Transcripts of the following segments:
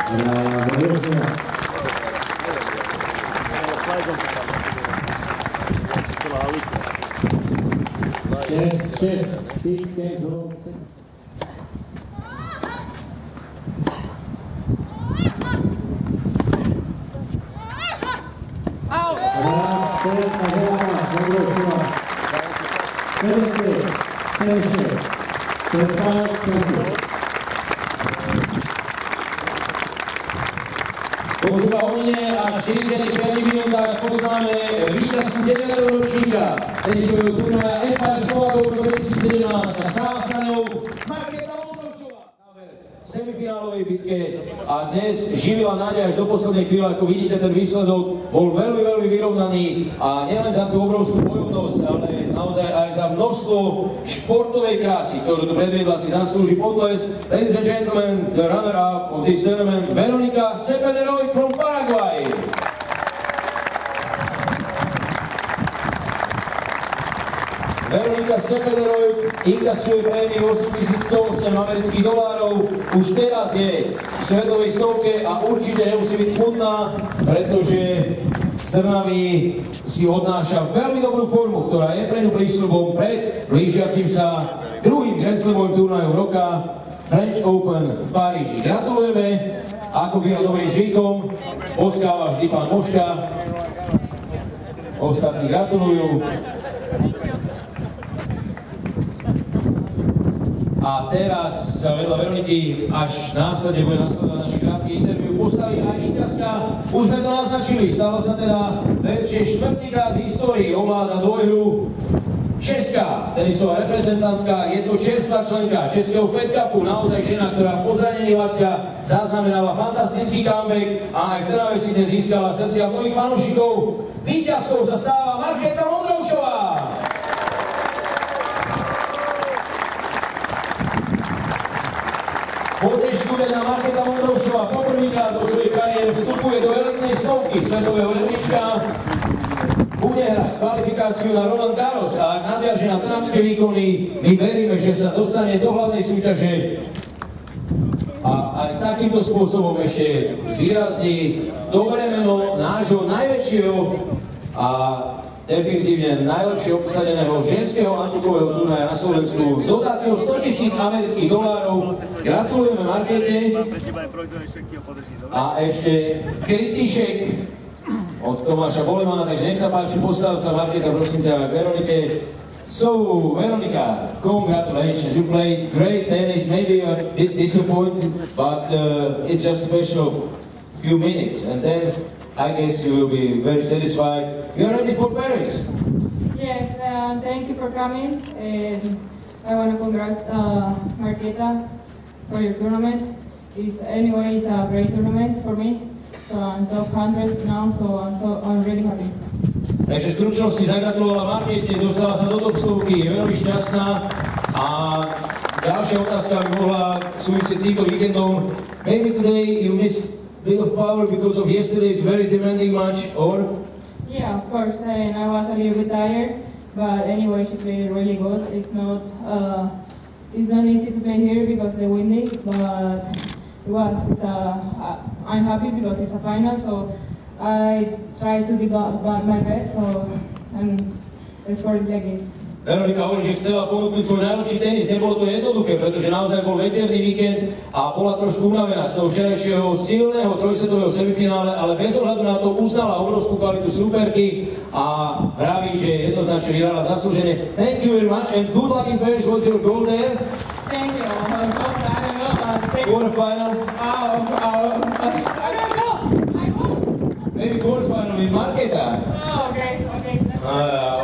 Po zhruba hodine a 45 minútach poznáme víťazku 9. ročníka tenisového turnaja Empire Slovakia roku 2017 a stáva sa ňou Markéta Vondrošová. V semifinálovej bitke a dnes živila nádej až do poslednej chvíle, ako vidíte, ten výsledok bol veľmi, veľmi vyrovnaný a nielen za tú obrovskú bojovnosť, ale naozaj aj za množstvo športovej krásy, ktorú tu predviedla, si zaslúži potlesk. Ladies and gentlemen, the runner-up of this tournament, Veronika Cepederoy from Paraguay. Veronika Cepederoy inkasuje prémiu $8,108 amerických dolárov. Už teraz je v svetovej stovke a určite nemusí byť smutná, pretože Trnavy si odnáša veľmi dobrú formu, ktorá je pre ňu prísľubom pred blížiacim sa druhým Grand Slamovým turnajom roka French Open v Paríži. Gratulujeme, ako býva dobrým zvykom, poskáva vždy pán Moška, ostatní gratulujú. A teraz sa vedľa Veroniky až následne bude nasledovať naše krátke interview postaví aj víťazka. Už sme to naznačili, stalo sa teda vec, že štvrtýkrát v histórii ovláda dvojhru česká tenisová reprezentantka. Je to čerstvá členka českého Fed Cupu, naozaj žena, ktorá po zranení lakťa zaznamenala fantastický comeback a aj v Trnave si dnes získala srdcia mnohých fanúšikov. Víťazkou sa stáva Markéta Vondrošová. Po dnešku teda Markéta Vondrošová poprvýkrát do svojej kariéry vstupuje do elitnej stovky svetového rebríčka. Bude hrať kvalifikáciu na Roland Garros a ak nadviaže na trnavské výkony, my veríme, že sa dostane do hlavnej súťaže a aj takýmto spôsobom ešte zvýrazní dobré meno nášho najväčšieho a definitívne najlepšie obsadeného ženského handicpového turnaja na Slovensku s dotáciou $100,000 amerických dolárov. Gratulujeme Markéte. A ešte kritišek od Tomáša Bolemana, takže nech sa páči, postav sa Markéta, prosím ťa, Veronike. So, Veronika, congratulations, you played great tennis, maybe a bit disappointed, but it's just a question of a few minutes, and then I guess you will be very satisfied. You are ready for Paris? Yes, thank you for coming. And I want to congratulate Markéta for your tournament. It's a great tournament for me. So I'm top 100 now, so I'm really happy. Takže v stručnosti zagratulovala Markéte, dostala sa do top stovky, je veľmi šťastná a ďalšia otázka by mohla súvisieť s týmto víkendom. Maybe today you missed bit of power because of yesterday's very demanding match, or? Yeah, of course, and I was a little bit tired, but anyway, she played really good. It's not easy to play here because they're windy, but I'm happy because it's a final, so I try to give my best, so let's score it like this. Veronika hovorí, že chcela ponúknuť svoj najlepší tenis. Nebolo to jednoduché, pretože naozaj bol veterný víkend a bola trošku unavená z toho včerajšieho silného trojsetového semifinále, ale bez ohľadu na to uznala obrovskú kvalitu súperky a vraví, že jednoznačne vyhrala zaslúžene. Thank you very much and good luck in Paris. What's your goal there? Thank you. Quarterfinal? I don't know. I won. Maybe quarterfinal with Markéta. Oh, okay.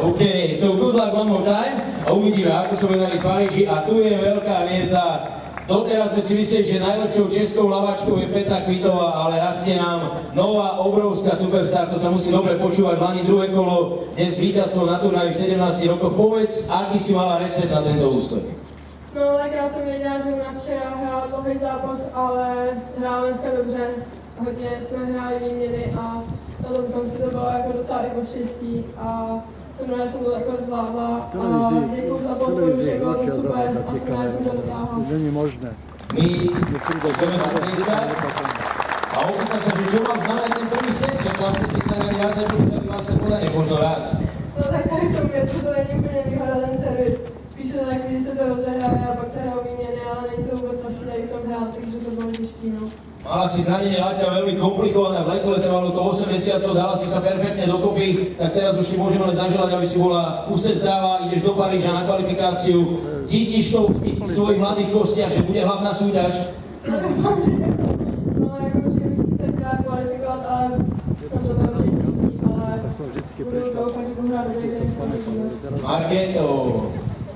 OK, so good luck one more time a uvidíme, ako sa vedali v Paríži a tu je veľká hviezda. Doteraz sme si mysleli, že najlepšou českou lavačkou je Petra Kvitová, ale rastie nám nová obrovská superstar, to sa musí dobre počúvať. V Lani druhé kolo, dnes víťazstvo na turnaji v 17 rokoch. Povedz, aký si mala recept na tento úspech? No tak já jsem věděla, že ona včera hrála dlouhý zápas, ale hrála dneska dobře. Hodně jsme hráli výměny a na tom konci to bylo jako docela jako štěstí a jsem ráda, že jsem to takhle zvládla a děkuju za podporu, že bylo to super a jsem ráda, že jsem to dotáhla. My chceme vám dneska A opýtať sa, že čo mám znamenať ten prvý set, že vlastne si sa ani raz nepodržali, vás sa podarí možno raz. No tak tady v tom větru to není úplně výhoda ten servis. Spíš to tak, když se to rozehraje a pak se hrajou výměny, ale není to vůbec lehké tady v tom hrát, takže to bylo těžké, no. Mala si zranenie laťa veľmi komplikované, v letole trvalo to 8 mesiacov, dala si sa perfektne dokopy, tak teraz už ti môžeme len zaželať, aby si bola v kuse zdáva, ideš do Paríža na kvalifikáciu, cítiš to v tých svojich mladých kostiach, že bude hlavná súťaž? No doufám, že no, jako vždycky se dá kvalifikovat, ale to bylo těžké, ale budu doufat, že budu hrát dobrý tenis. Markéto,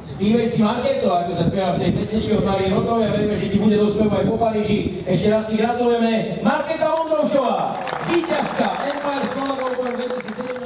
zpívej si Markéto, ako sa spieva v tej pesničke od Marie Rotovej a veríme, že ti bude dospevať po Paríži. Ešte raz ti gratulujeme. Markéta Vondroušová, víťazka Empire Slovak Open 2017.